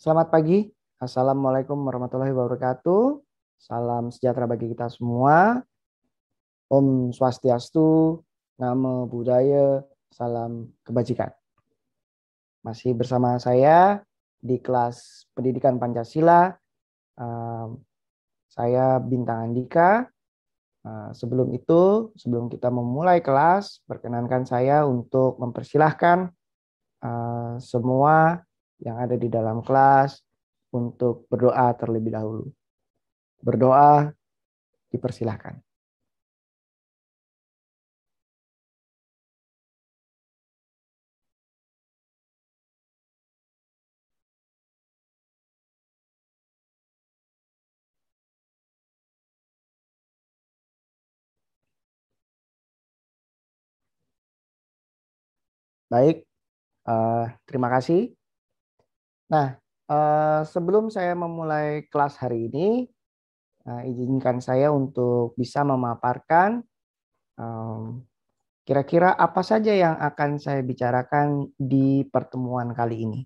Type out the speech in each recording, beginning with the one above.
Selamat pagi. Assalamualaikum warahmatullahi wabarakatuh. Salam sejahtera bagi kita semua. Om Swastiastu, Namo Buddhaya, salam kebajikan. Masih bersama saya di kelas Pendidikan Pancasila. Saya Bintang Andika. Sebelum kita memulai kelas, perkenankan saya untuk mempersilahkan semua yang ada di dalam kelas untuk berdoa terlebih dahulu. Berdoa dipersilahkan. Baik, terima kasih. Nah, sebelum saya memulai kelas hari ini, izinkan saya untuk bisa memaparkan kira-kira apa saja yang akan saya bicarakan di pertemuan kali ini.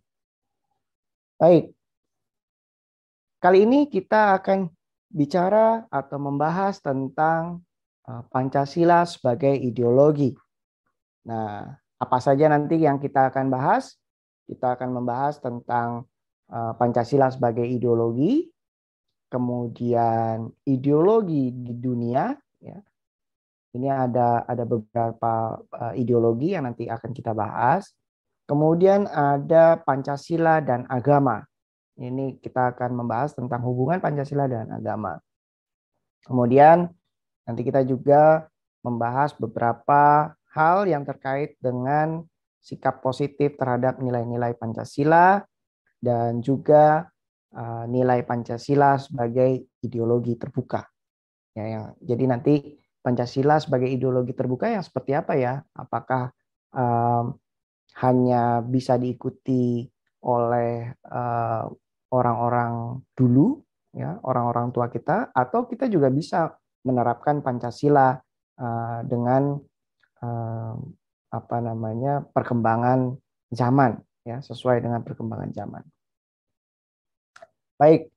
Baik, kali ini kita akan bicara atau membahas tentang Pancasila sebagai ideologi. Nah, apa saja nanti yang kita akan bahas? Kita akan membahas tentang Pancasila sebagai ideologi, kemudian ideologi di dunia. Ya. Ini ada beberapa ideologi yang nanti akan kita bahas. Kemudian ada Pancasila dan agama. Ini kita akan membahas tentang hubungan Pancasila dan agama. Kemudian nanti kita juga membahas beberapa hal yang terkait dengan sikap positif terhadap nilai-nilai Pancasila dan juga nilai Pancasila sebagai ideologi terbuka. Jadi nanti Pancasila sebagai ideologi terbuka yang seperti apa ya? Apakah hanya bisa diikuti oleh orang-orang dulu, ya, orang-orang tua kita, atau kita juga bisa menerapkan Pancasila dengan perkembangan zaman, ya, sesuai dengan perkembangan zaman. Baik,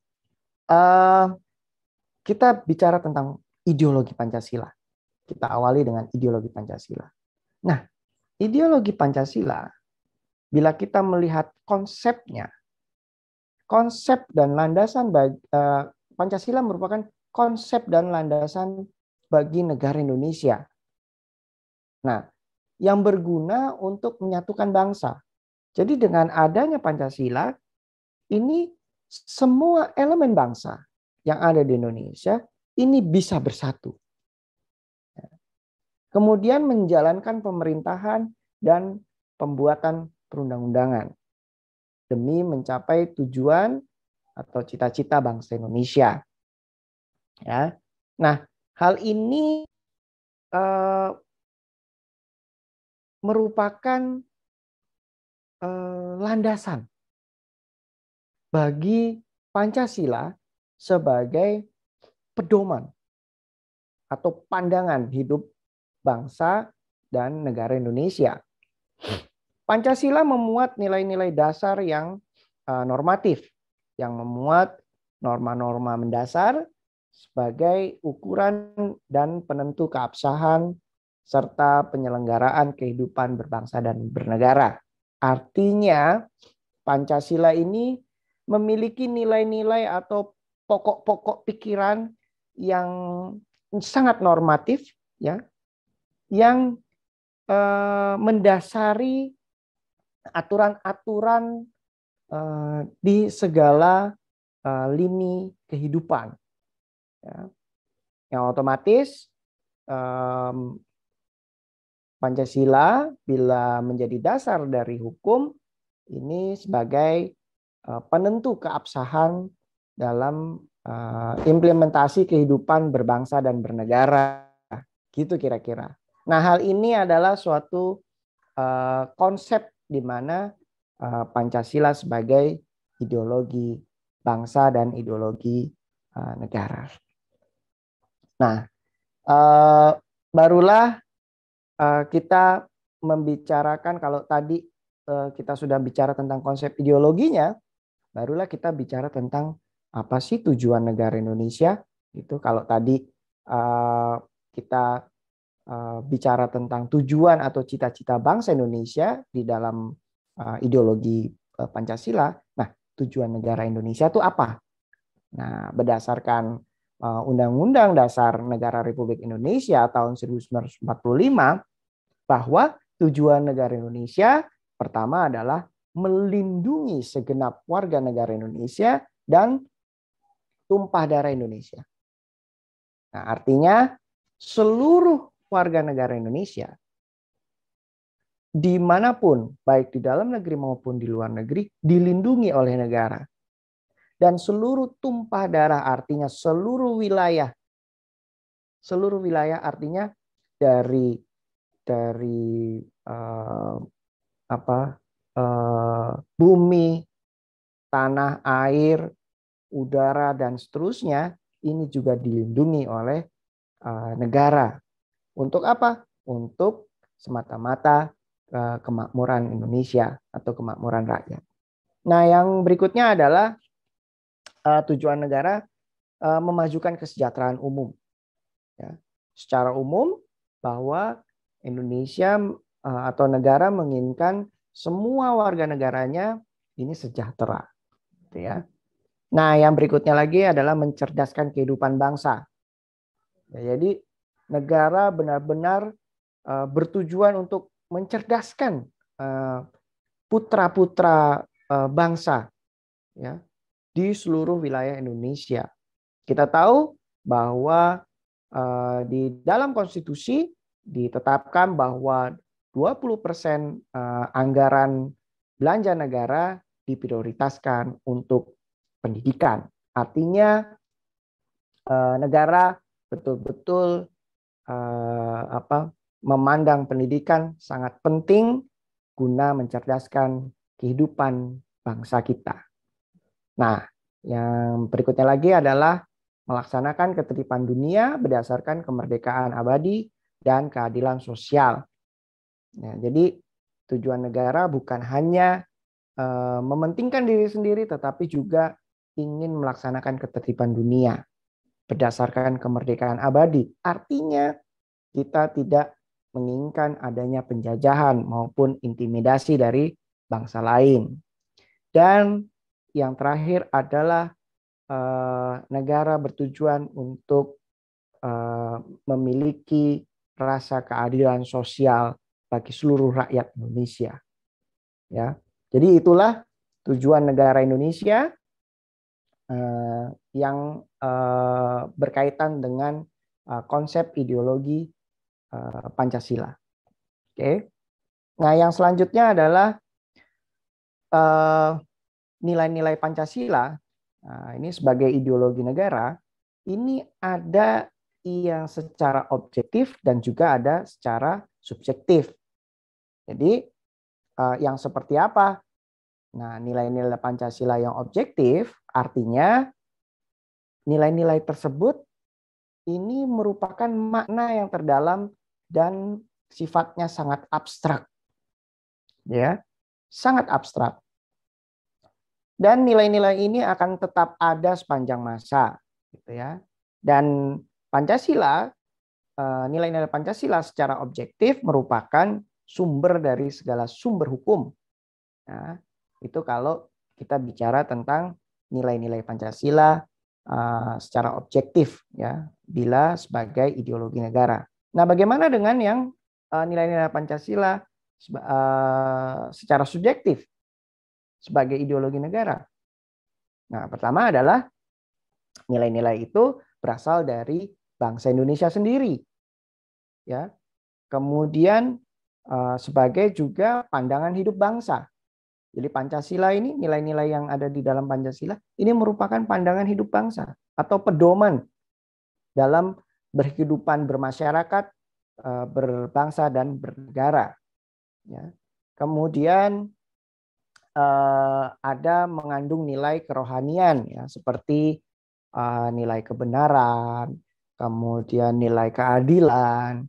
kita bicara tentang ideologi Pancasila. Kita awali dengan ideologi Pancasila. Nah, ideologi Pancasila, bila kita melihat konsepnya, konsep dan landasan Pancasila merupakan konsep dan landasan bagi negara Indonesia. Nah, yang berguna untuk menyatukan bangsa. Jadi dengan adanya Pancasila, ini semua elemen bangsa yang ada di Indonesia ini bisa bersatu. Kemudian menjalankan pemerintahan dan pembuatan perundang-undangan demi mencapai tujuan atau cita-cita bangsa Indonesia. Ya. Nah, hal ini merupakan landasan bagi Pancasila sebagai pedoman atau pandangan hidup bangsa dan negara Indonesia. Pancasila memuat nilai-nilai dasar yang normatif, yang memuat norma-norma mendasar sebagai ukuran dan penentu keabsahan serta penyelenggaraan kehidupan berbangsa dan bernegara. Artinya, Pancasila ini memiliki nilai-nilai atau pokok-pokok pikiran yang sangat normatif, ya, yang mendasari aturan-aturan di segala lini kehidupan. Ya. Yang otomatis Pancasila bila menjadi dasar dari hukum ini sebagai penentu keabsahan dalam implementasi kehidupan berbangsa dan bernegara. Gitu kira-kira. Nah, hal ini adalah suatu konsep di mana Pancasila sebagai ideologi bangsa dan ideologi negara. Nah, barulah kita membicarakan, kalau tadi kita sudah bicara tentang konsep ideologinya, barulah kita bicara tentang apa sih tujuan negara Indonesia. Itu kalau tadi kita bicara tentang tujuan atau cita-cita bangsa Indonesia di dalam ideologi Pancasila. Nah, tujuan negara Indonesia itu apa? Nah, berdasarkan Undang-Undang Dasar Negara Republik Indonesia tahun 1945, bahwa tujuan negara Indonesia pertama adalah melindungi segenap warga negara Indonesia dan tumpah darah Indonesia. Nah, artinya seluruh warga negara Indonesia dimanapun, baik di dalam negeri maupun di luar negeri, dilindungi oleh negara. Dan seluruh tumpah darah artinya seluruh wilayah. Seluruh wilayah artinya dari bumi, tanah, air, udara, dan seterusnya, ini juga dilindungi oleh negara. Untuk apa? Untuk semata-mata kemakmuran Indonesia atau kemakmuran rakyat. Nah, yang berikutnya adalah tujuan negara memajukan kesejahteraan umum. Ya. Secara umum bahwa Indonesia atau negara menginginkan semua warga negaranya ini sejahtera. Gitu ya. Nah, yang berikutnya lagi adalah mencerdaskan kehidupan bangsa. Ya, jadi negara benar-benar bertujuan untuk mencerdaskan putra-putra bangsa, ya, di seluruh wilayah Indonesia. Kita tahu bahwa di dalam konstitusi ditetapkan bahwa 20% anggaran belanja negara diprioritaskan untuk pendidikan. Artinya negara betul-betul memandang pendidikan sangat penting guna mencerdaskan kehidupan bangsa kita. Nah, yang berikutnya lagi adalah melaksanakan ketertiban dunia berdasarkan kemerdekaan abadi dan keadilan sosial. Nah, jadi tujuan negara bukan hanya mementingkan diri sendiri, tetapi juga ingin melaksanakan ketertiban dunia berdasarkan kemerdekaan abadi. Artinya kita tidak menginginkan adanya penjajahan maupun intimidasi dari bangsa lain. Dan yang terakhir adalah negara bertujuan untuk memiliki rasa keadilan sosial bagi seluruh rakyat Indonesia. Ya, jadi itulah tujuan negara Indonesia yang berkaitan dengan konsep ideologi Pancasila. Oke. Nah, yang selanjutnya adalah nilai-nilai Pancasila. Nah, ini sebagai ideologi negara, ini ada yang secara objektif dan juga ada secara subjektif. Jadi yang seperti apa? Nah, nilai-nilai Pancasila yang objektif artinya nilai-nilai tersebut ini merupakan makna yang terdalam dan sifatnya sangat abstrak. Ya, sangat abstrak. Dan nilai-nilai ini akan tetap ada sepanjang masa, gitu ya. Dan Pancasila, nilai-nilai Pancasila secara objektif merupakan sumber dari segala sumber hukum. Nah, itu kalau kita bicara tentang nilai-nilai Pancasila secara objektif, ya, bila sebagai ideologi negara. Nah, bagaimana dengan yang nilai-nilai Pancasila secara subjektif sebagai ideologi negara? Nah, pertama adalah nilai-nilai itu berasal dari bangsa Indonesia sendiri, ya. Kemudian sebagai juga pandangan hidup bangsa. Jadi Pancasila ini, nilai-nilai yang ada di dalam Pancasila ini merupakan pandangan hidup bangsa atau pedoman dalam berkehidupan bermasyarakat, berbangsa dan bernegara. Ya. Kemudian ada mengandung nilai kerohanian, ya, seperti nilai kebenaran, kemudian nilai keadilan,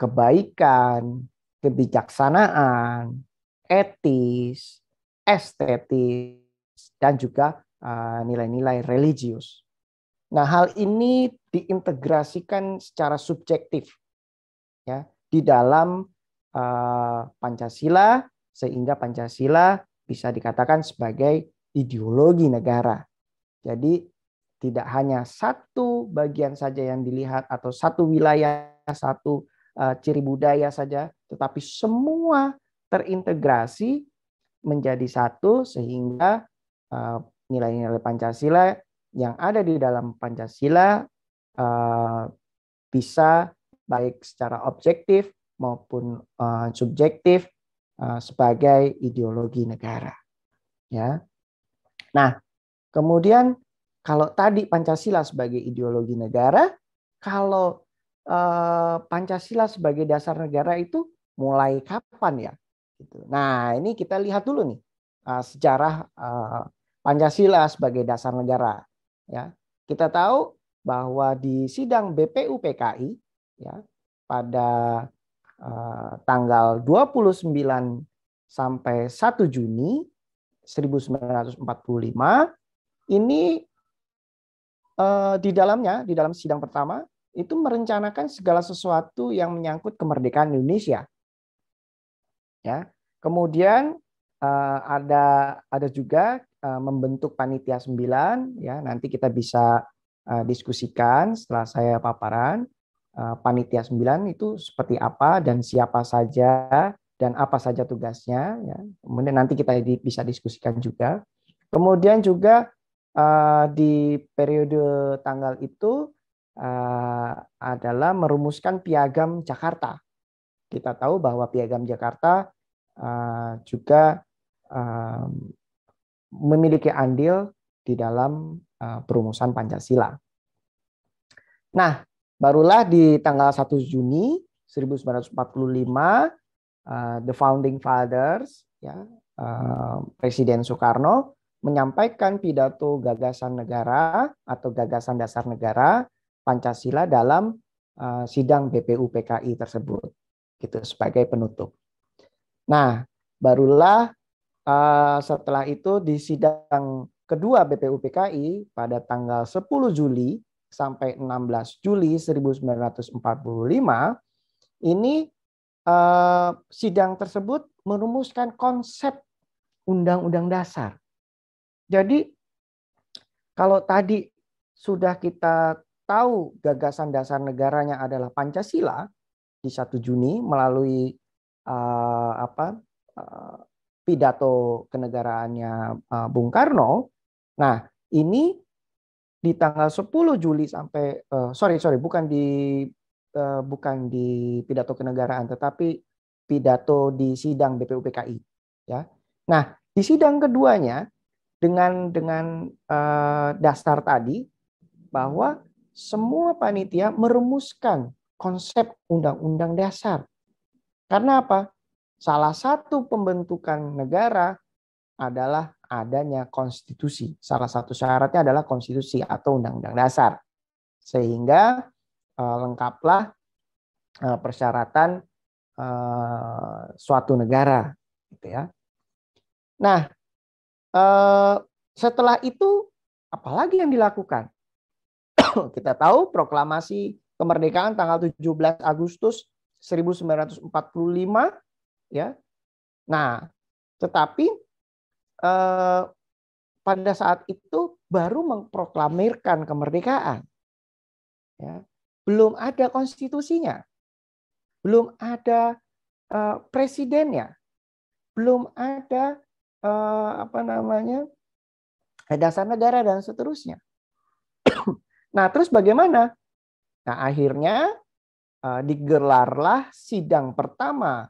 kebaikan, kebijaksanaan, etis, estetis, dan juga nilai-nilai religius. Nah, hal ini diintegrasikan secara subjektif ya di dalam Pancasila, sehingga Pancasila bisa dikatakan sebagai ideologi negara. Jadi tidak hanya satu bagian saja yang dilihat atau satu wilayah, satu ciri budaya saja, tetapi semua terintegrasi menjadi satu sehingga nilai-nilai Pancasila yang ada di dalam Pancasila bisa baik secara objektif maupun subjektif sebagai ideologi negara. Ya. Nah, kemudian kalau tadi Pancasila sebagai ideologi negara, kalau Pancasila sebagai dasar negara itu mulai kapan ya? Nah, ini kita lihat dulu nih sejarah Pancasila sebagai dasar negara. Ya, kita tahu bahwa di sidang BPUPKI ya pada tanggal 29 sampai 1 Juni 1945 ini di dalam sidang pertama itu merencanakan segala sesuatu yang menyangkut kemerdekaan Indonesia. Ya. Kemudian ada juga membentuk panitia 9 ya, nanti kita bisa diskusikan setelah saya paparan. Panitia 9 itu seperti apa dan siapa saja dan apa saja tugasnya ya. Kemudian nanti kita bisa diskusikan juga. Kemudian juga di periode tanggal itu adalah merumuskan Piagam Jakarta. Kita tahu bahwa Piagam Jakarta juga memiliki andil di dalam perumusan Pancasila. Nah, barulah di tanggal 1 Juni 1945 the Founding Fathers ya Presiden Soekarno menyampaikan pidato gagasan negara atau gagasan dasar negara Pancasila dalam sidang BPUPKI tersebut gitu sebagai penutup. Nah, barulah setelah itu di sidang kedua BPUPKI pada tanggal 10 Juli sampai 16 Juli 1945 ini sidang tersebut merumuskan konsep Undang-Undang Dasar. Jadi kalau tadi sudah kita tahu gagasan dasar negaranya adalah Pancasila di 1 Juni melalui pidato kenegaraannya Bung Karno. Nah, ini di tanggal 10 Juli sampai bukan di pidato kenegaraan tetapi pidato di sidang BPUPKI ya. Nah, di sidang keduanya dengan dasar tadi bahwa semua panitia merumuskan konsep undang-undang dasar. Karena apa? Salah satu pembentukan negara adalah adanya konstitusi. Salah satu syaratnya adalah konstitusi atau undang-undang dasar. Sehingga lengkaplah persyaratan suatu negara gitu ya. Nah, setelah itu apalagi yang dilakukan? Kita tahu proklamasi kemerdekaan tanggal 17 Agustus 1945 ya. Nah, tetapi pada saat itu baru memproklamirkan kemerdekaan. Ya. Belum ada konstitusinya. Belum ada presidennya. Belum ada dasar negara dan seterusnya. Nah, terus bagaimana? Nah, akhirnya digelarlah sidang pertama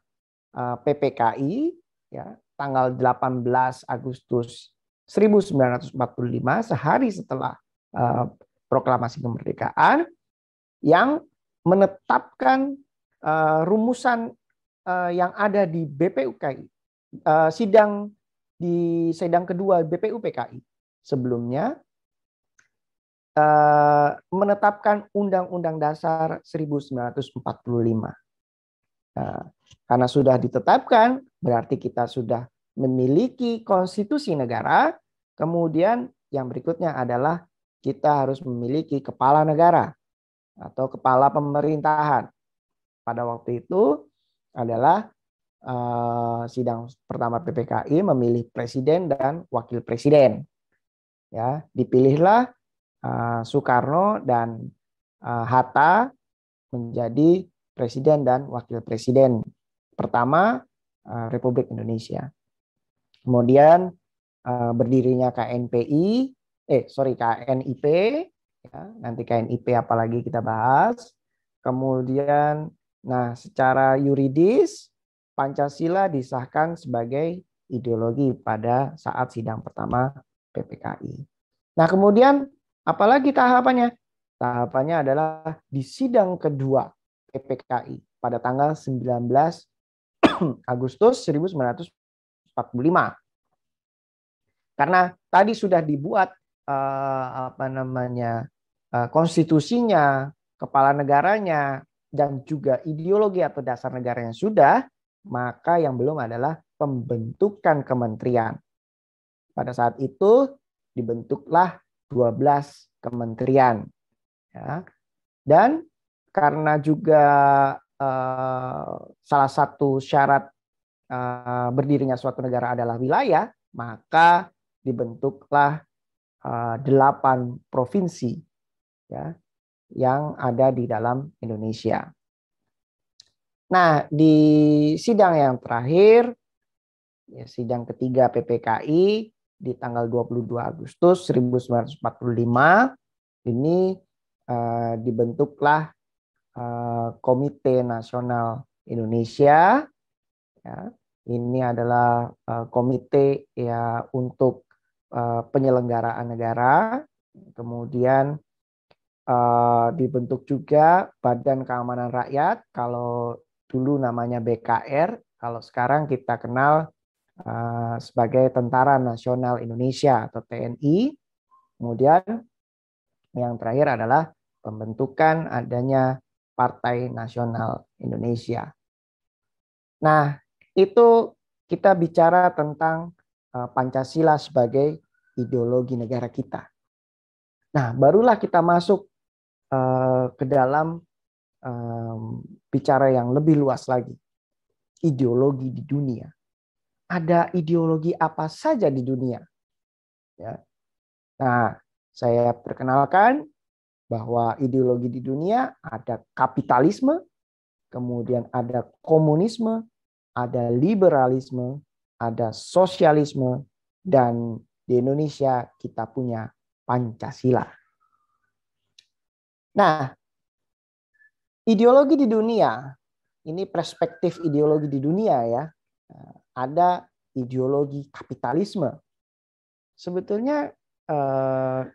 PPKI ya, tanggal 18 Agustus 1945 sehari setelah proklamasi kemerdekaan yang menetapkan rumusan yang ada di BPUPKI di sidang kedua BPUPKI sebelumnya menetapkan Undang-Undang Dasar 1945. Karena sudah ditetapkan, berarti kita sudah memiliki konstitusi negara, Kemudian yang berikutnya adalah kita harus memiliki kepala negara atau kepala pemerintahan. Pada waktu itu adalah sidang pertama PPKI memilih presiden dan wakil presiden. Ya, dipilihlah Soekarno dan Hatta menjadi presiden dan wakil presiden pertama Republik Indonesia. Kemudian berdirinya KNIP, ya, nanti KNIP apalagi kita bahas. Kemudian, nah secara yuridis Pancasila disahkan sebagai ideologi pada saat sidang pertama PPKI. Nah kemudian apalagi tahapannya? Tahapannya adalah di sidang kedua PPKI pada tanggal 19 Agustus 1945. Karena tadi sudah dibuat konstitusinya, kepala negaranya, dan juga ideologi atau dasar negaranya sudah, maka yang belum adalah pembentukan kementerian. Pada saat itu dibentuklah 12 kementerian. Ya. Dan karena juga salah satu syarat berdirinya suatu negara adalah wilayah, maka dibentuklah 8 provinsi, ya, yang ada di dalam Indonesia. Nah, di sidang yang terakhir, ya, sidang ketiga PPKI di tanggal 22 Agustus 1945, ini dibentuklah Komite Nasional Indonesia. Ya, ini adalah komite ya untuk penyelenggaraan negara. Kemudian dibentuk juga Badan Keamanan Rakyat, kalau dulu namanya BKR, kalau sekarang kita kenal sebagai Tentara Nasional Indonesia atau TNI. Kemudian yang terakhir adalah pembentukan adanya Partai Nasional Indonesia. Nah, itu kita bicara tentang Pancasila sebagai ideologi negara kita. Nah, barulah kita masuk ke dalam bicara yang lebih luas lagi. Ideologi di dunia. Ada ideologi apa saja di dunia? Ya. Nah, saya perkenalkan bahwa ideologi di dunia ada kapitalisme, kemudian ada komunisme, ada liberalisme, ada sosialisme, dan di Indonesia kita punya Pancasila. Nah, ideologi di dunia, ini perspektif ideologi di dunia ya. Ada ideologi kapitalisme. Sebetulnya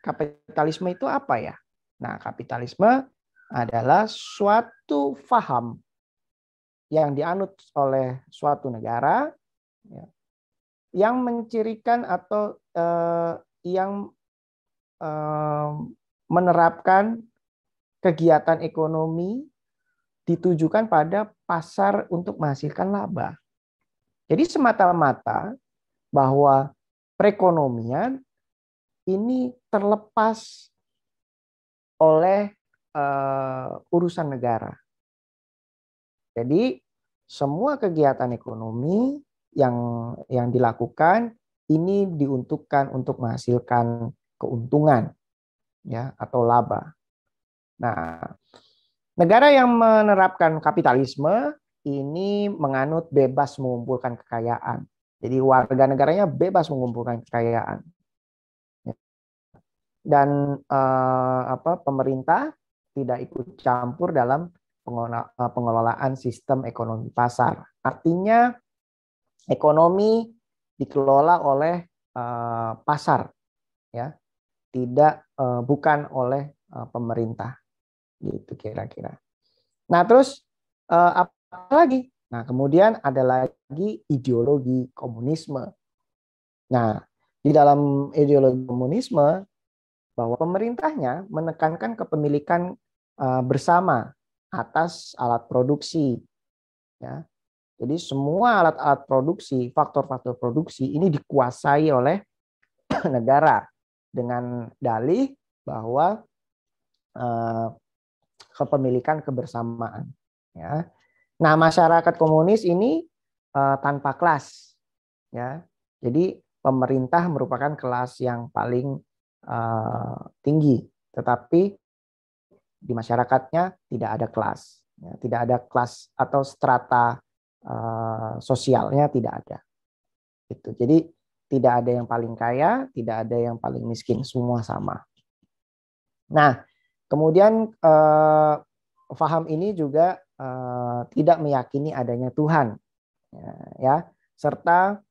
kapitalisme itu apa ya? Nah, kapitalisme adalah suatu faham yang dianut oleh suatu negara ya, yang mencirikan atau yang menerapkan kegiatan ekonomi ditujukan pada pasar untuk menghasilkan laba. Jadi semata-mata bahwa perekonomian ini terlepas oleh urusan negara. Jadi semua kegiatan ekonomi yang dilakukan ini diuntukkan untuk menghasilkan keuntungan ya atau laba. Nah, negara yang menerapkan kapitalisme ini menganut bebas mengumpulkan kekayaan. Jadi warga negaranya bebas mengumpulkan kekayaan. Dan pemerintah tidak ikut campur dalam pengelolaan sistem ekonomi pasar. Artinya ekonomi dikelola oleh pasar, ya, tidak bukan oleh pemerintah, gitu kira-kira. Nah terus apa lagi? Nah kemudian ada lagi ideologi komunisme. Nah di dalam ideologi komunisme bahwa pemerintahnya menekankan kepemilikan bersama atas alat produksi. Ya. Jadi semua alat-alat produksi, faktor-faktor produksi ini dikuasai oleh negara dengan dalih bahwa kepemilikan kebersamaan. Ya. Nah, masyarakat komunis ini tanpa kelas, ya. Jadi pemerintah merupakan kelas yang paling tinggi, tetapi di masyarakatnya tidak ada kelas, ya. Tidak ada kelas atau strata sosialnya, tidak ada. Itu. Jadi tidak ada yang paling kaya, tidak ada yang paling miskin, semua sama. Nah, kemudian faham ini juga tidak meyakini adanya Tuhan, ya, serta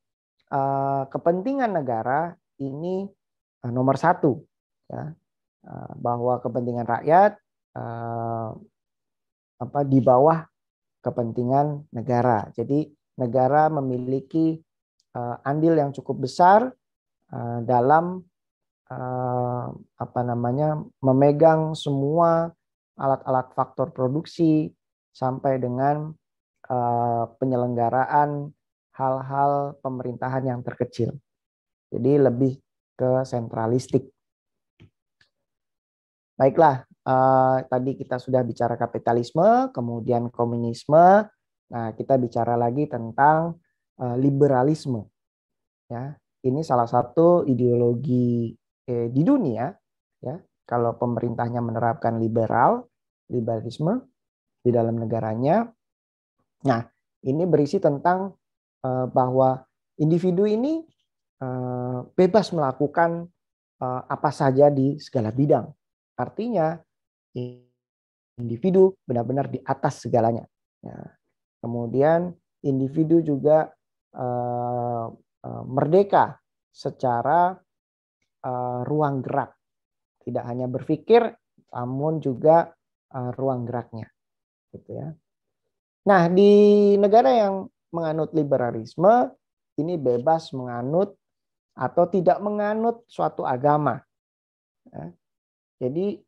kepentingan negara ini nomor satu, ya, bahwa kepentingan rakyat di bawah kepentingan negara. Jadi negara memiliki andil yang cukup besar dalam memegang semua alat-alat faktor produksi sampai dengan penyelenggaraan hal-hal pemerintahan yang terkecil. Jadi lebih ke sentralistik. Baiklah, tadi kita sudah bicara kapitalisme, kemudian komunisme. Nah, kita bicara lagi tentang liberalisme. Ya, ini salah satu ideologi di dunia, ya. Kalau pemerintahnya menerapkan liberalisme di dalam negaranya. Nah, ini berisi tentang bahwa individu ini bebas melakukan apa saja di segala bidang. Artinya individu benar-benar di atas segalanya. Ya. Kemudian individu juga merdeka secara ruang gerak. Tidak hanya berpikir, namun juga ruang geraknya. Gitu ya. Nah, di negara yang menganut liberalisme, ini bebas menganut atau tidak menganut suatu agama. Ya. Jadi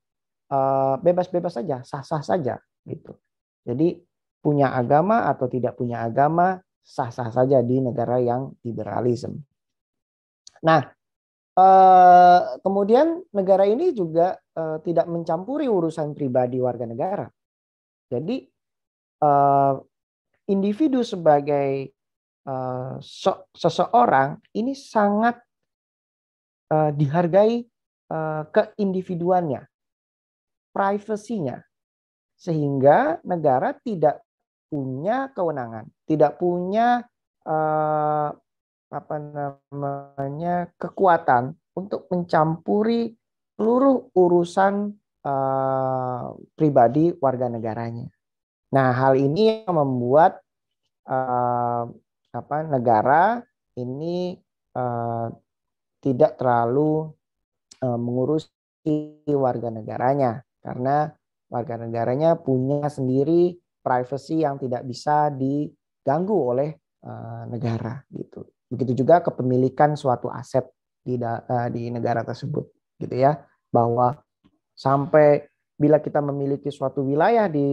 bebas-bebas saja, sah-sah saja gitu. Jadi punya agama atau tidak punya agama sah-sah saja di negara yang liberalisme. Nah, kemudian negara ini juga tidak mencampuri urusan pribadi warga negara. Jadi individu sebagai seseorang ini sangat dihargai keindividuannya, privasinya, sehingga negara tidak punya kewenangan, tidak punya kekuatan untuk mencampuri seluruh urusan pribadi warga negaranya. Nah, hal ini yang membuat negara ini tidak terlalu mengurusi warga negaranya, karena warga negaranya punya sendiri privasi yang tidak bisa diganggu oleh negara gitu. Begitu juga kepemilikan suatu aset di negara tersebut, gitu ya. Bahwa sampai bila kita memiliki suatu wilayah di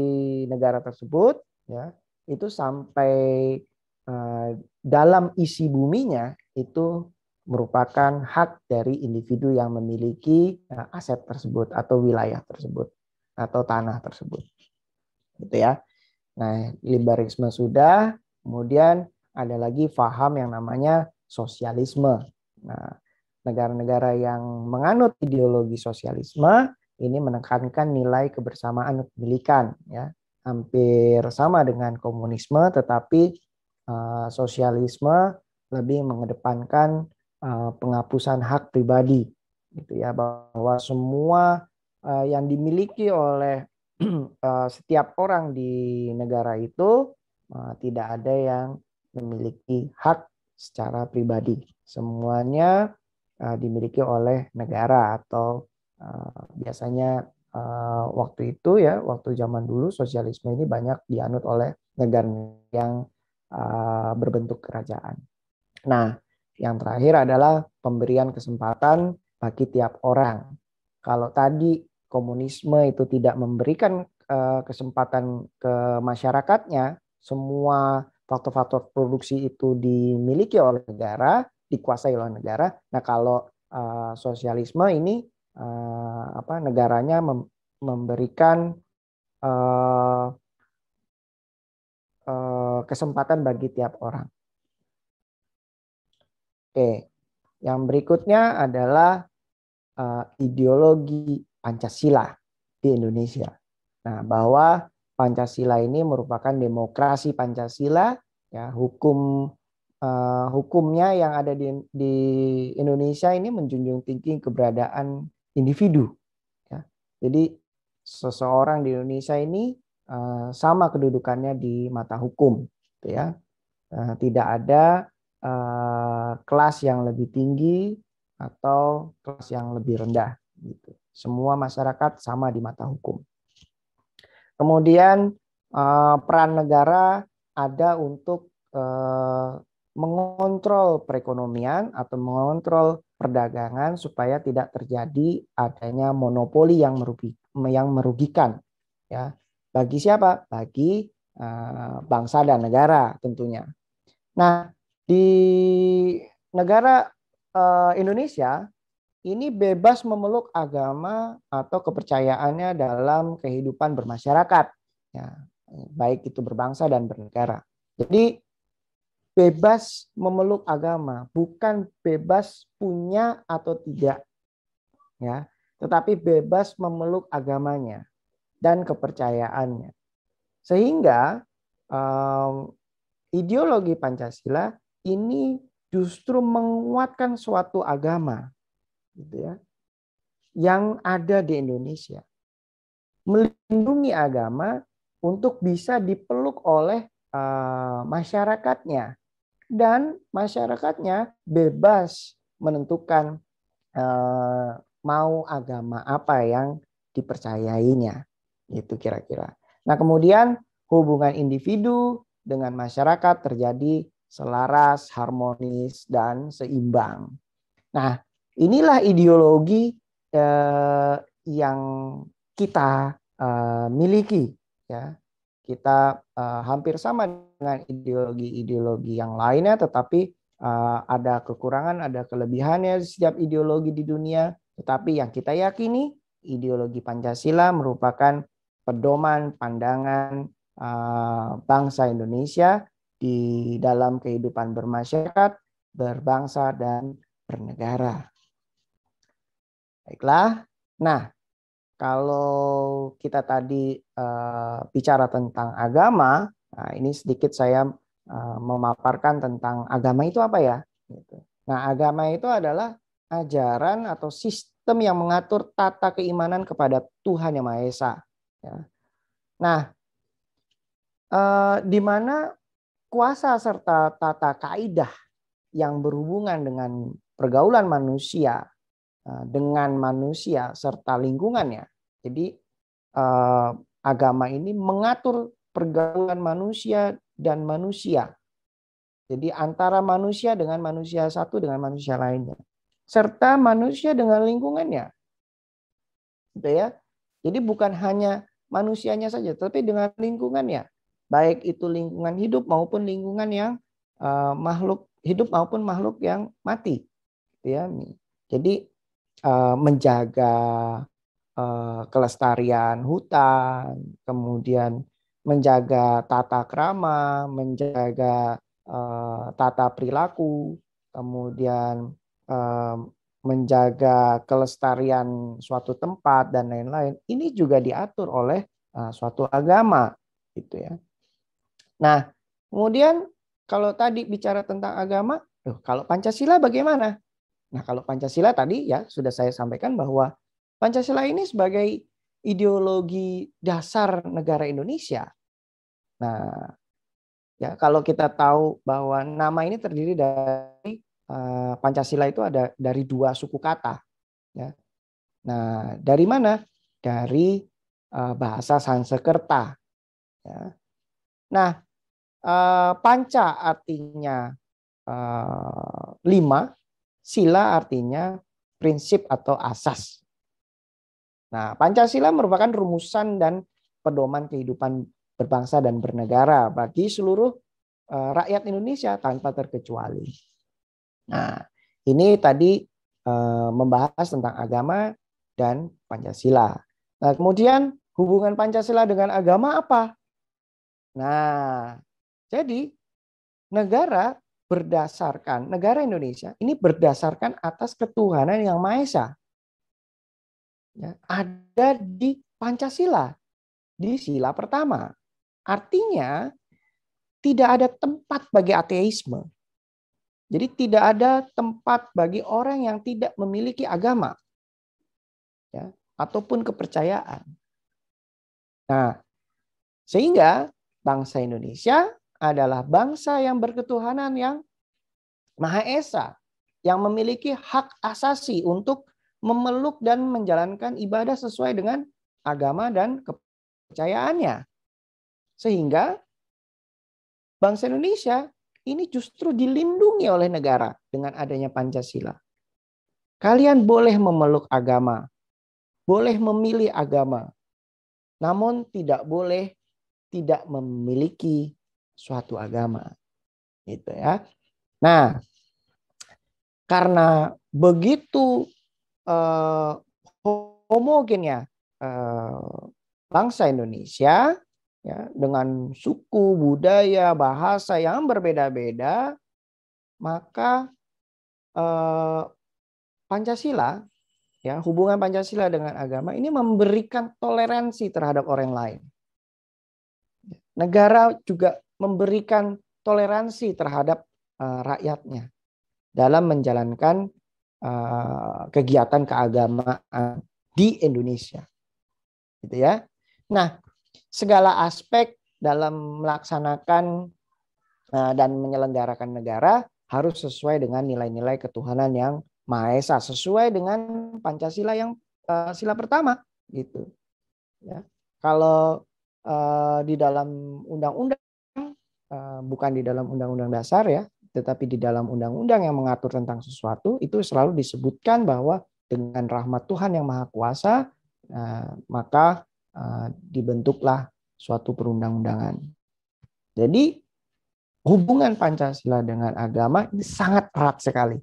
negara tersebut, ya, itu sampai dalam isi buminya itu merupakan hak dari individu yang memiliki aset tersebut atau wilayah tersebut atau tanah tersebut, gitu ya. Nah, liberalisme sudah, kemudian ada lagi paham yang namanya sosialisme. Nah, negara-negara yang menganut ideologi sosialisme ini menekankan nilai kebersamaan kepemilikan, ya, hampir sama dengan komunisme, tetapi sosialisme lebih mengedepankan penghapusan hak pribadi, gitu ya, bahwa semua yang dimiliki oleh setiap orang di negara itu tidak ada yang memiliki hak secara pribadi. Semuanya dimiliki oleh negara atau biasanya waktu itu, ya, waktu zaman dulu sosialisme ini banyak dianut oleh negara yang berbentuk kerajaan. Nah, yang terakhir adalah pemberian kesempatan bagi tiap orang. Kalau tadi komunisme itu tidak memberikan kesempatan ke masyarakatnya, semua faktor-faktor produksi itu dimiliki oleh negara, dikuasai oleh negara. Nah, kalau sosialisme ini negaranya memberikan kesempatan bagi tiap orang. Oke, yang berikutnya adalah ideologi Pancasila di Indonesia. Nah, bahwa Pancasila ini merupakan demokrasi Pancasila, ya, hukumnya yang ada di Indonesia ini menjunjung tinggi keberadaan individu. Ya. Jadi seseorang di Indonesia ini sama kedudukannya di mata hukum, gitu ya. Tidak ada kelas yang lebih tinggi atau kelas yang lebih rendah, gitu. Semua masyarakat sama di mata hukum. Kemudian peran negara ada untuk mengontrol perekonomian atau mengontrol perdagangan supaya tidak terjadi adanya monopoli yang merugikan, ya. Bagi siapa? Bagi bangsa dan negara tentunya. Nah, di negara Indonesia ini bebas memeluk agama atau kepercayaannya dalam kehidupan bermasyarakat, ya, baik itu berbangsa dan bernegara. Jadi bebas memeluk agama, bukan bebas punya atau tidak, ya, tetapi bebas memeluk agamanya dan kepercayaannya. Sehingga ideologi Pancasila ini justru menguatkan suatu agama, gitu ya, yang ada di Indonesia, melindungi agama untuk bisa dipeluk oleh masyarakatnya, dan masyarakatnya bebas menentukan mau agama apa yang dipercayainya, itu kira-kira. Nah, kemudian hubungan individu dengan masyarakat terjadi selaras, harmonis, dan seimbang. Nah, inilah ideologi yang kita miliki, ya. Kita hampir sama dengan ideologi-ideologi yang lainnya, tetapi ada kekurangan, ada kelebihannya setiap ideologi di dunia. Tetapi yang kita yakini, ideologi Pancasila merupakan pedoman pandangan bangsa Indonesia di dalam kehidupan bermasyarakat, berbangsa, dan bernegara. Baiklah. Nah, kalau kita tadi bicara tentang agama, nah ini sedikit saya memaparkan tentang agama itu apa ya. Nah, agama itu adalah ajaran atau sistem yang mengatur tata keimanan kepada Tuhan Yang Maha Esa. Ya. Nah, di mana kuasa serta tata kaidah yang berhubungan dengan pergaulan manusia dengan manusia serta lingkungannya. Jadi agama ini mengatur pergaulan manusia dan manusia. Jadi antara manusia dengan manusia satu dengan manusia lainnya, serta manusia dengan lingkungannya, gitu ya. Jadi bukan hanya manusianya saja, tapi dengan lingkungannya, baik itu lingkungan hidup maupun lingkungan yang makhluk hidup maupun makhluk yang mati, gitu ya. Jadi menjaga kelestarian hutan, kemudian menjaga tata krama, menjaga tata perilaku, kemudian menjaga kelestarian suatu tempat dan lain-lain. Ini juga diatur oleh suatu agama, gitu ya. Nah, kemudian kalau tadi bicara tentang agama, kalau Pancasila bagaimana? Nah, kalau Pancasila tadi ya sudah saya sampaikan bahwa Pancasila ini sebagai ideologi dasar negara Indonesia. Nah, ya kalau kita tahu bahwa nama ini terdiri dari Pancasila itu ada dari dua suku kata. Ya. Nah, dari mana? Dari bahasa Sanskerta. Ya. Nah, panca artinya 5, sila artinya prinsip atau asas. Nah, Pancasila merupakan rumusan dan pedoman kehidupan berbangsa dan bernegara bagi seluruh rakyat Indonesia tanpa terkecuali. Nah, ini tadi membahas tentang agama dan Pancasila. Nah, kemudian hubungan Pancasila dengan agama apa? Nah, jadi negara Indonesia ini berdasarkan atas ketuhanan yang Maha Esa. Ya, ada di Pancasila, di sila pertama. Artinya tidak ada tempat bagi ateisme. Jadi tidak ada tempat bagi orang yang tidak memiliki agama, ya, ataupun kepercayaan. Nah, sehingga bangsa Indonesia adalah bangsa yang berketuhanan yang Maha Esa, yang memiliki hak asasi untuk memeluk dan menjalankan ibadah sesuai dengan agama dan kepercayaannya. Sehingga bangsa Indonesia ini justru dilindungi oleh negara dengan adanya Pancasila. Kalian boleh memeluk agama, boleh memilih agama, namun tidak boleh tidak memiliki suatu agama. Gitu ya. Nah, karena begitu homogennya bangsa Indonesia, ya, dengan suku, budaya, bahasa yang berbeda-beda, maka Pancasila, ya, hubungan Pancasila dengan agama ini memberikan toleransi terhadap orang lain. Negara juga memberikan toleransi terhadap rakyatnya dalam menjalankan kegiatan keagamaan di Indonesia, gitu ya. Nah, segala aspek dalam melaksanakan dan menyelenggarakan negara harus sesuai dengan nilai-nilai ketuhanan yang Maha Esa, sesuai dengan Pancasila yang sila pertama, gitu. Ya. Kalau di dalam undang-undang, bukan di dalam undang-undang dasar ya, tetapi di dalam undang-undang yang mengatur tentang sesuatu, itu selalu disebutkan bahwa dengan rahmat Tuhan yang Maha Kuasa, maka dibentuklah suatu perundang-undangan. Jadi hubungan Pancasila dengan agama ini sangat erat sekali.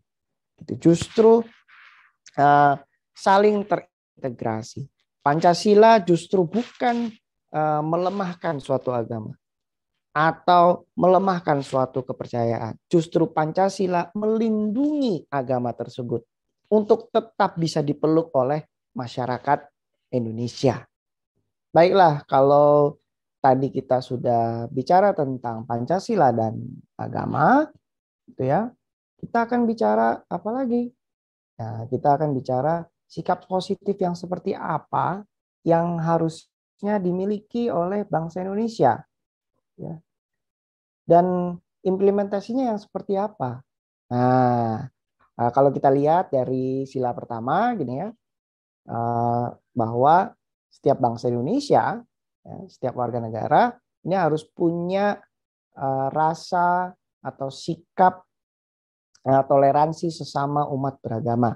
Itu justru saling terintegrasi. Pancasila justru bukan melemahkan suatu agama atau melemahkan suatu kepercayaan. Justru Pancasila melindungi agama tersebut untuk tetap bisa dipeluk oleh masyarakat Indonesia. Baiklah, kalau tadi kita sudah bicara tentang Pancasila dan agama, gitu ya, kita akan bicara apa lagi? Ya, kita akan bicara sikap positif yang seperti apa yang harusnya dimiliki oleh bangsa Indonesia, ya. Dan implementasinya yang seperti apa? Nah, kalau kita lihat dari sila pertama, gini ya, bahwa setiap bangsa Indonesia, ya, setiap warga negara ini harus punya rasa atau sikap toleransi sesama umat beragama.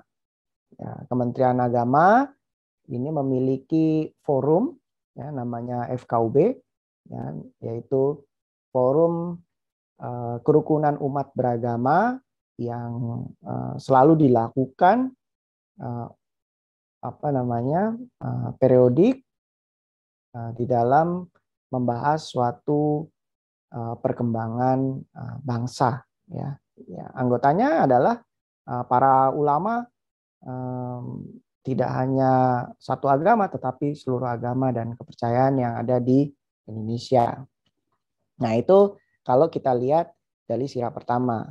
Ya, Kementerian Agama ini memiliki forum, ya, namanya FKUB, ya, yaitu Forum Kerukunan Umat Beragama yang selalu dilakukan periodik di dalam membahas suatu perkembangan bangsa. Ya, anggotanya adalah para ulama, tidak hanya satu agama, tetapi seluruh agama dan kepercayaan yang ada di Indonesia. Nah, itu kalau kita lihat dari sila pertama.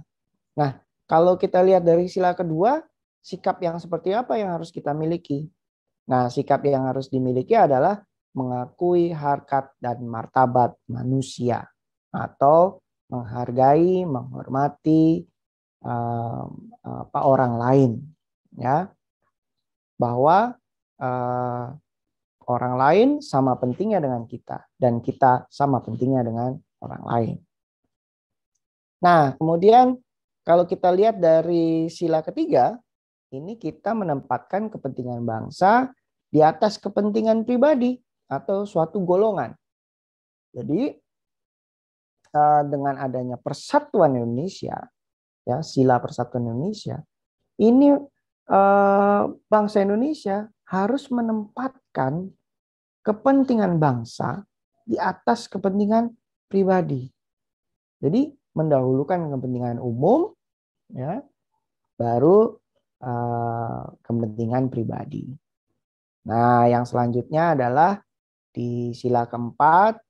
Nah, kalau kita lihat dari sila kedua, sikap yang seperti apa yang harus kita miliki? Nah, sikap yang harus dimiliki adalah mengakui harkat dan martabat manusia atau menghargai, menghormati orang lain, ya, bahwa orang lain sama pentingnya dengan kita dan kita sama pentingnya dengan orang lain. Nah, kemudian kalau kita lihat dari sila ketiga, ini kita menempatkan kepentingan bangsa di atas kepentingan pribadi atau suatu golongan. Jadi dengan adanya Persatuan Indonesia, ya, sila Persatuan Indonesia, ini bangsa Indonesia harus menempatkan kepentingan bangsa di atas kepentingan pribadi. Jadi mendahulukan kepentingan umum, ya, baru kepentingan pribadi. Nah, yang selanjutnya adalah di sila keempat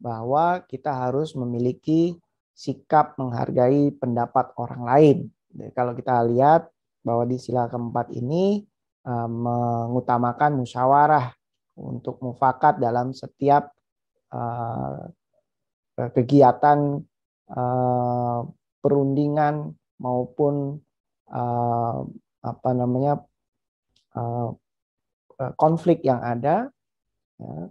bahwa kita harus memiliki sikap menghargai pendapat orang lain. Jadi, kalau kita lihat bahwa di sila keempat ini mengutamakan musyawarah untuk mufakat dalam setiap kegiatan perundingan maupun konflik yang ada, ya,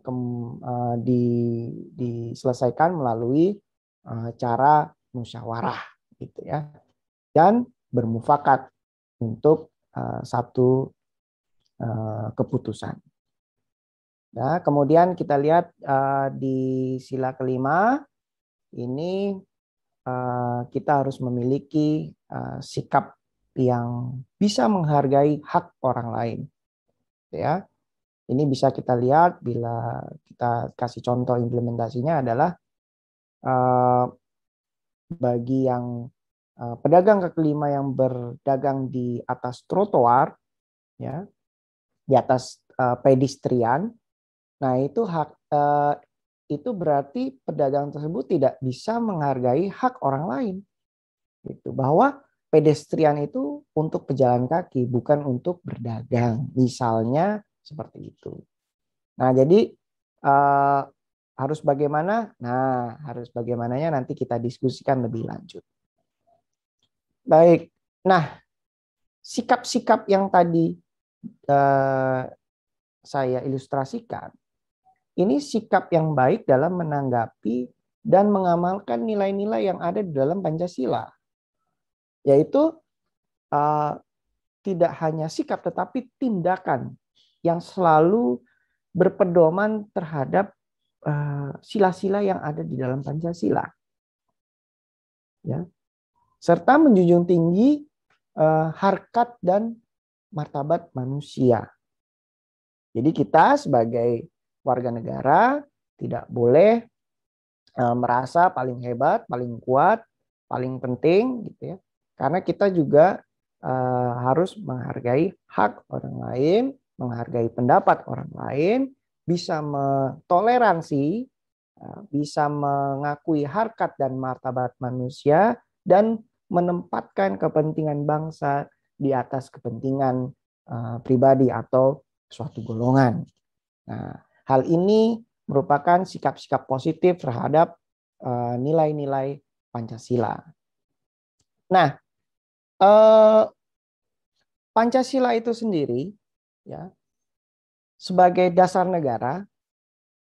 diselesaikan melalui cara musyawarah, gitu ya, dan bermufakat untuk satu keputusan. Nah, kemudian kita lihat di sila kelima ini kita harus memiliki sikap yang bisa menghargai hak orang lain. Ya, ini bisa kita lihat bila kita kasih contoh implementasinya adalah bagi yang pedagang kaki lima yang berdagang di atas trotoar, ya, di atas pedestrian. Nah, itu berarti pedagang tersebut tidak bisa menghargai hak orang lain. Gitu. Bahwa pedestrian itu untuk pejalan kaki, bukan untuk berdagang. Misalnya seperti itu. Nah, jadi harus bagaimana? Nah, harus bagaimananya nanti kita diskusikan lebih lanjut. Baik. Nah, sikap-sikap yang tadi saya ilustrasikan, ini sikap yang baik dalam menanggapi dan mengamalkan nilai-nilai yang ada di dalam Pancasila. Yaitu tidak hanya sikap tetapi tindakan yang selalu berpedoman terhadap sila-sila yang ada di dalam Pancasila. Ya. Serta menjunjung tinggi harkat dan martabat manusia. Jadi kita sebagai warga negara tidak boleh merasa paling hebat, paling kuat, paling penting, gitu ya. Karena kita juga harus menghargai hak orang lain, menghargai pendapat orang lain, bisa mentoleransi, bisa mengakui harkat dan martabat manusia, dan menempatkan kepentingan bangsa di atas kepentingan pribadi atau suatu golongan. Nah, hal ini merupakan sikap-sikap positif terhadap nilai-nilai Pancasila. Nah, Pancasila itu sendiri, ya, sebagai dasar negara,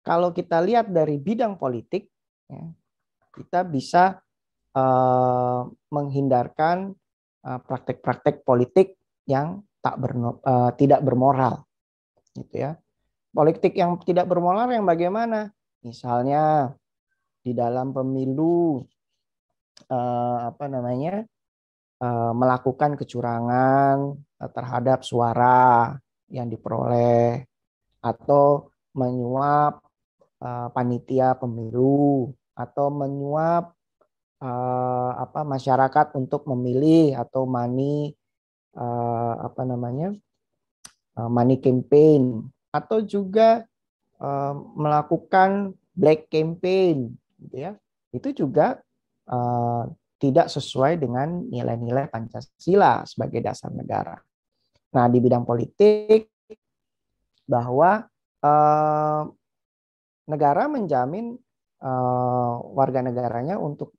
kalau kita lihat dari bidang politik, ya, kita bisa menghindarkan praktek-praktek politik yang tidak bermoral, gitu ya. Politik yang tidak bermoral yang bagaimana? Misalnya di dalam pemilu melakukan kecurangan terhadap suara yang diperoleh, atau menyuap panitia pemilu, atau menyuap masyarakat untuk memilih, atau money campaign, atau juga melakukan black campaign, gitu ya. Itu juga tidak sesuai dengan nilai-nilai Pancasila sebagai dasar negara. Nah, di bidang politik bahwa negara menjamin warga negaranya untuk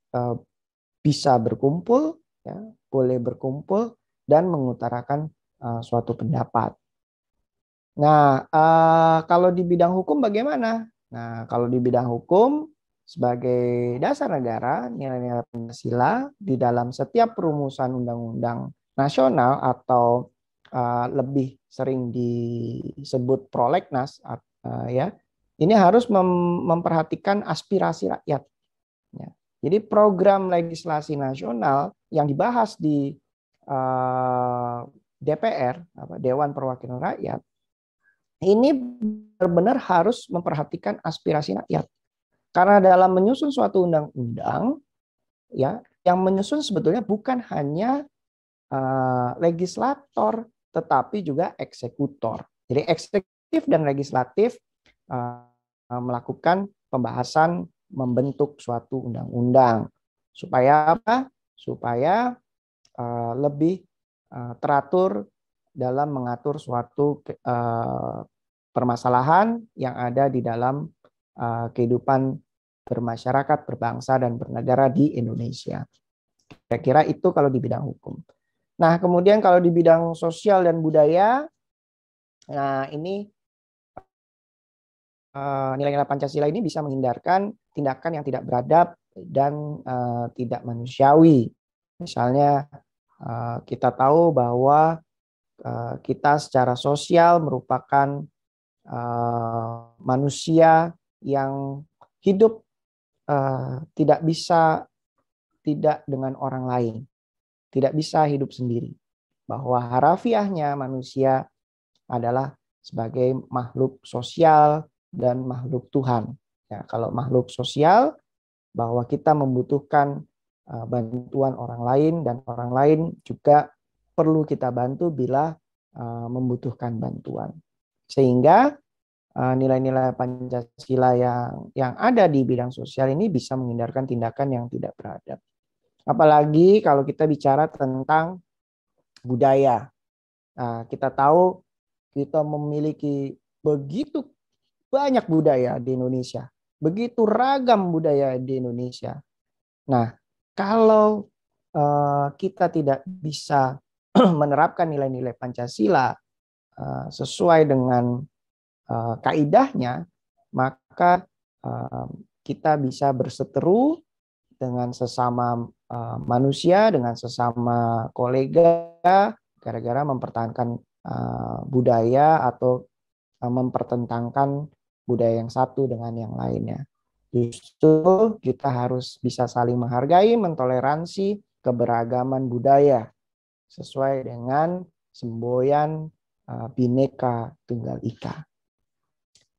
bisa berkumpul, ya, boleh berkumpul dan mengutarakan suatu pendapat. Nah, kalau di bidang hukum bagaimana? Nah, kalau di bidang hukum sebagai dasar negara, nilai-nilai Pancasila di dalam setiap perumusan undang-undang nasional atau lebih sering disebut prolegnas, ya, ini harus memperhatikan aspirasi rakyat. Ya. Jadi program legislasi nasional yang dibahas di DPR, Dewan Perwakilan Rakyat, ini benar-benar harus memperhatikan aspirasi rakyat. Karena dalam menyusun suatu undang-undang, ya, yang menyusun sebetulnya bukan hanya legislator, tetapi juga eksekutor. Jadi eksekutif dan legislatif melakukan pembahasan membentuk suatu undang-undang. Supaya apa? Supaya lebih teratur dalam mengatur suatu permasalahan yang ada di dalam kehidupan bermasyarakat, berbangsa, dan bernegara di Indonesia. Kira-kira itu kalau di bidang hukum. Nah, kemudian kalau di bidang sosial dan budaya, nah ini nilai-nilai Pancasila ini bisa menghindarkan tindakan yang tidak beradab dan tidak manusiawi. Misalnya kita tahu bahwa kita secara sosial merupakan manusia yang hidup tidak bisa tidak dengan orang lain, tidak bisa hidup sendiri. Bahwa harafiahnya manusia adalah sebagai makhluk sosial dan makhluk Tuhan. Ya, kalau makhluk sosial, bahwa kita membutuhkan bantuan orang lain dan orang lain juga perlu kita bantu bila membutuhkan bantuan. Sehingga nilai-nilai Pancasila yang ada di bidang sosial ini bisa menghindarkan tindakan yang tidak beradab. Apalagi kalau kita bicara tentang budaya. Nah, kita tahu kita memiliki begitu banyak budaya di Indonesia. Begitu ragam budaya di Indonesia. Nah, kalau kita tidak bisa menerapkan nilai-nilai Pancasila sesuai dengan kaidahnya, maka kita bisa berseteru dengan sesama manusia, dengan sesama kolega, gara-gara mempertahankan budaya atau mempertentangkan budaya yang satu dengan yang lainnya. Justru kita harus bisa saling menghargai, mentoleransi keberagaman budaya sesuai dengan semboyan Bhinneka Tunggal Ika.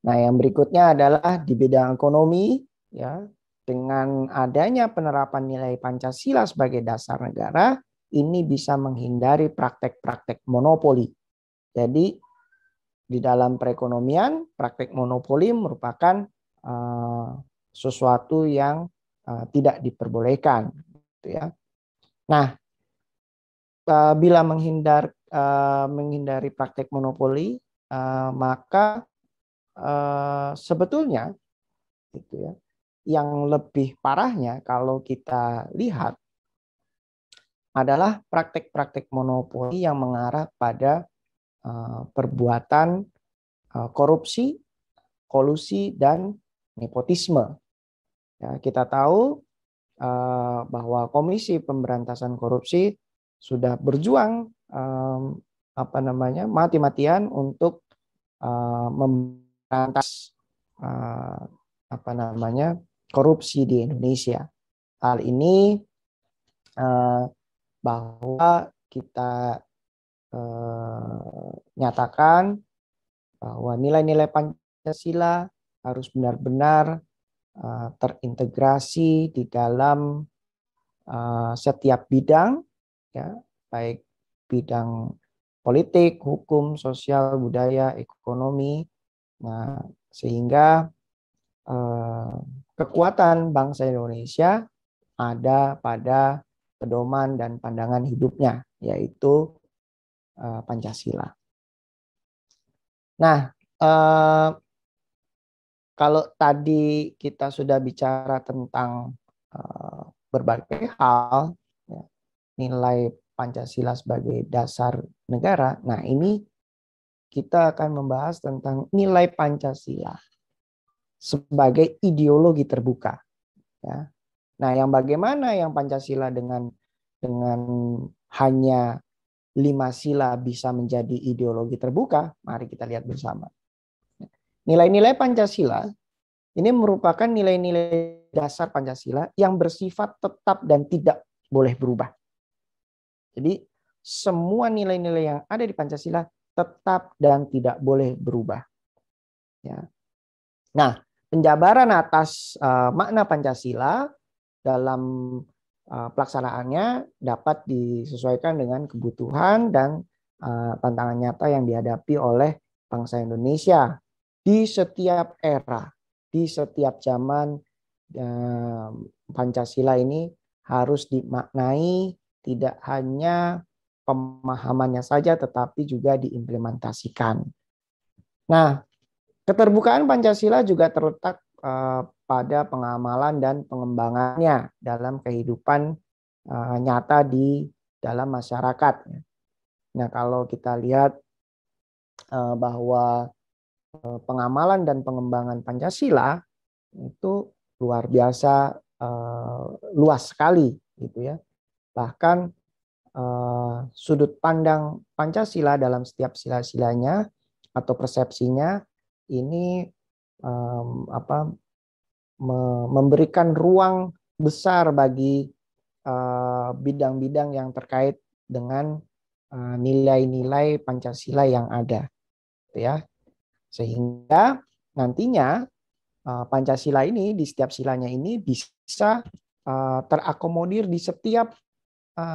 Nah, yang berikutnya adalah di bidang ekonomi, ya, dengan adanya penerapan nilai Pancasila sebagai dasar negara, ini bisa menghindari praktek-praktek monopoli. Jadi di dalam perekonomian, praktek monopoli merupakan sesuatu yang tidak diperbolehkan, gitu ya. Nah, bila menghindari praktek monopoli, maka sebetulnya, gitu ya, yang lebih parahnya kalau kita lihat adalah praktek-praktek monopoli yang mengarah pada perbuatan korupsi, kolusi, dan nepotisme. Ya, kita tahu bahwa Komisi Pemberantasan Korupsi sudah berjuang mati-matian untuk memberantas korupsi di Indonesia. Hal ini bahwa kita nyatakan bahwa nilai-nilai Pancasila harus benar-benar terintegrasi di dalam setiap bidang, ya, baik bidang politik, hukum, sosial, budaya, ekonomi. Nah, sehingga kekuatan bangsa Indonesia ada pada pedoman dan pandangan hidupnya, yaitu Pancasila. Nah, kalau tadi kita sudah bicara tentang berbagai hal, ya, nilai Pancasila sebagai dasar negara. Nah, ini kita akan membahas tentang nilai Pancasila sebagai ideologi terbuka. Ya. Nah, yang bagaimana yang Pancasila dengan hanya 5 sila bisa menjadi ideologi terbuka? Mari kita lihat bersama. Nilai-nilai Pancasila ini merupakan nilai-nilai dasar Pancasila yang bersifat tetap dan tidak boleh berubah. Jadi semua nilai-nilai yang ada di Pancasila tetap dan tidak boleh berubah. Ya. Nah, penjabaran atas makna Pancasila dalam pelaksanaannya dapat disesuaikan dengan kebutuhan dan tantangan nyata yang dihadapi oleh bangsa Indonesia di setiap era, di setiap zaman. Pancasila ini harus dimaknai tidak hanya pemahamannya saja, tetapi juga diimplementasikan. Nah, keterbukaan Pancasila juga terletak pada pengamalan dan pengembangannya dalam kehidupan nyata di dalam masyarakat. Nah, kalau kita lihat bahwa pengamalan dan pengembangan Pancasila itu luar biasa luas sekali, gitu ya. Bahkan sudut pandang Pancasila dalam setiap sila-silanya atau persepsinya ini memberikan ruang besar bagi bidang-bidang yang terkait dengan nilai-nilai Pancasila yang ada, gitu ya. Sehingga nantinya Pancasila ini di setiap silanya ini bisa terakomodir di setiap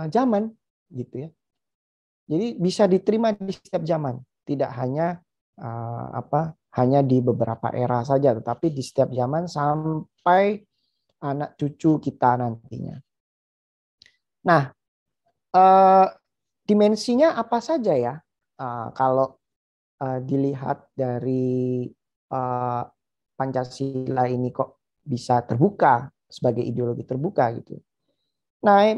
zaman, gitu ya. Jadi bisa diterima di setiap zaman, tidak hanya hanya di beberapa era saja, tetapi di setiap zaman sampai anak cucu kita nantinya. Nah, dimensinya apa saja ya? Kalau dilihat dari Pancasila ini kok bisa terbuka sebagai ideologi terbuka gitu. Nah,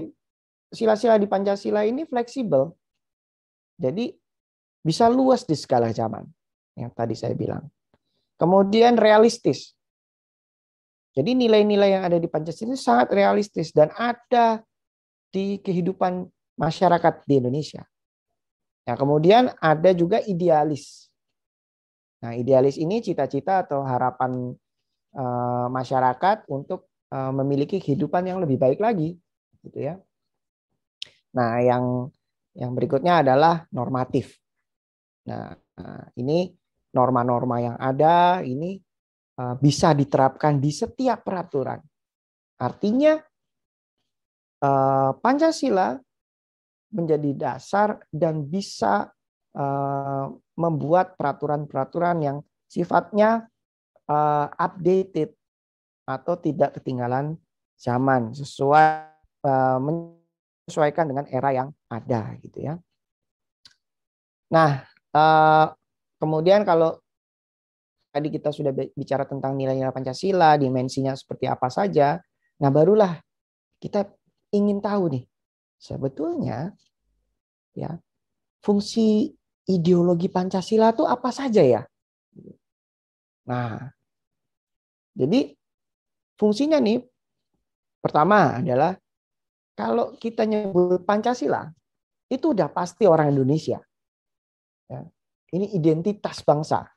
sila-sila di Pancasila ini fleksibel. Jadi bisa luas di segala zaman yang tadi saya bilang. Kemudian realistis. Jadi nilai-nilai yang ada di Pancasila ini sangat realistis dan ada di kehidupan masyarakat di Indonesia. Nah, kemudian ada juga idealis. Nah, idealis ini cita-cita atau harapan masyarakat untuk memiliki kehidupan yang lebih baik lagi, gitu ya. Nah, yang berikutnya adalah normatif. Nah, ini norma-norma yang ada ini bisa diterapkan di setiap peraturan. Artinya Pancasila menjadi dasar dan bisa membuat peraturan-peraturan yang sifatnya updated atau tidak ketinggalan zaman, menyesuaikan dengan era yang ada, gitu ya. Nah, kemudian kalau tadi kita sudah bicara tentang nilai-nilai Pancasila, dimensinya seperti apa saja, nah barulah kita ingin tahu nih, sebetulnya ya fungsi ideologi Pancasila itu apa saja ya? Nah, jadi fungsinya nih, pertama adalah kalau kita nyebut Pancasila, itu udah pasti orang Indonesia. Ya. Ini identitas bangsa.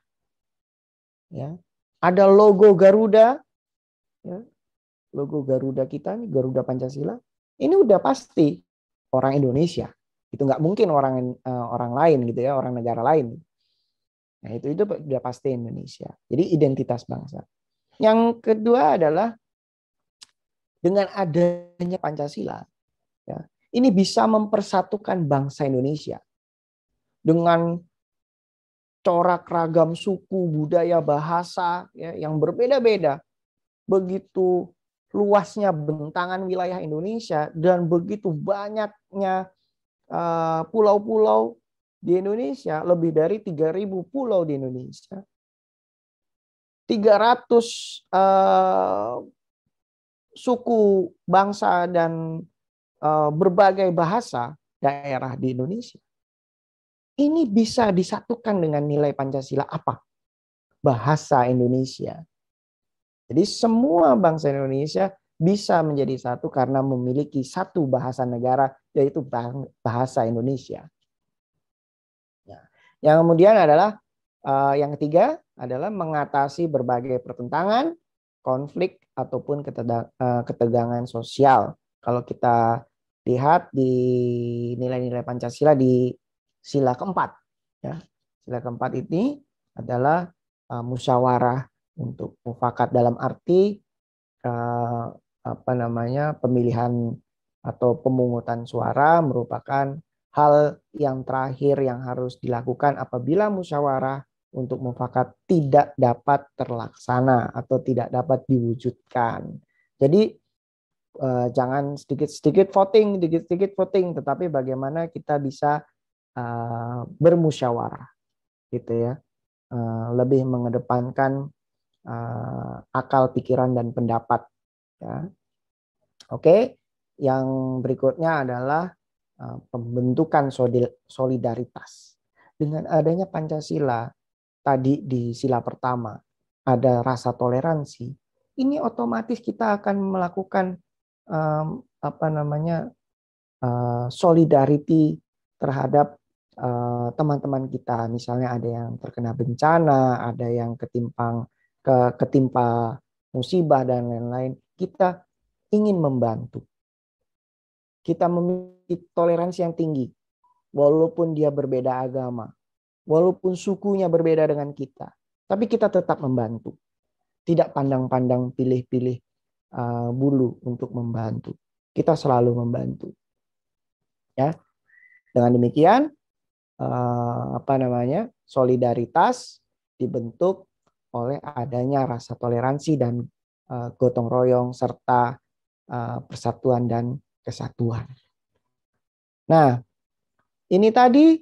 Ya. Ada logo Garuda, ya. Logo Garuda kita nih, Garuda Pancasila. Ini udah pasti orang Indonesia. Itu nggak mungkin orang lain gitu ya, orang negara lain. Nah, itu udah pasti Indonesia. Jadi identitas bangsa. Yang kedua adalah dengan adanya Pancasila, ya, ini bisa mempersatukan bangsa Indonesia dengan corak ragam suku, budaya, bahasa ya, yang berbeda-beda. Begitu luasnya bentangan wilayah Indonesia dan begitu banyaknya pulau-pulau di Indonesia, lebih dari 3.000 pulau di Indonesia. 300 suku, bangsa, dan berbagai bahasa daerah di Indonesia. Ini bisa disatukan dengan nilai Pancasila apa? Bahasa Indonesia. Jadi semua bangsa Indonesia bisa menjadi satu karena memiliki satu bahasa negara, yaitu bahasa Indonesia. Nah, yang kemudian adalah yang ketiga adalah mengatasi berbagai pertentangan, konflik ataupun ketegangan sosial. Kalau kita lihat di di nilai-nilai Pancasila di sila keempat. Ya. Sila keempat ini adalah musyawarah untuk mufakat dalam arti pemilihan atau pemungutan suara merupakan hal yang terakhir yang harus dilakukan apabila musyawarah untuk mufakat tidak dapat terlaksana atau tidak dapat diwujudkan. Jadi jangan sedikit-sedikit voting, tetapi bagaimana kita bisa bermusyawarah, gitu ya, lebih mengedepankan akal, pikiran, dan pendapat. Ya. Oke, yang berikutnya adalah pembentukan solidaritas. Dengan adanya Pancasila tadi di sila pertama ada rasa toleransi, ini otomatis kita akan melakukan solidarity terhadap teman-teman kita. Misalnya ada yang terkena bencana, ada yang ketimpa musibah dan lain-lain. Kita ingin membantu. Kita memiliki toleransi yang tinggi, walaupun dia berbeda agama, walaupun sukunya berbeda dengan kita, tapi kita tetap membantu. Tidak pandang-pandang pilih-pilih bulu untuk membantu. Kita selalu membantu. Ya, dengan demikian solidaritas dibentuk oleh adanya rasa toleransi dan gotong royong serta persatuan dan kesatuan. Nah, ini tadi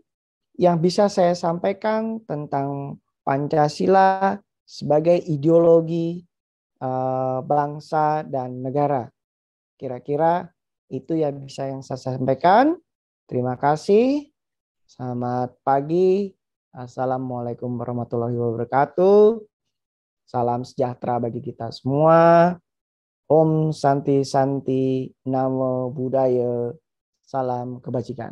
yang bisa saya sampaikan tentang Pancasila sebagai ideologi bangsa dan negara. Kira-kira itu yang bisa saya sampaikan. Terima kasih. Selamat pagi. Assalamualaikum warahmatullahi wabarakatuh. Salam sejahtera bagi kita semua. Om Santi Santi, Namo Buddhaya. Salam kebajikan.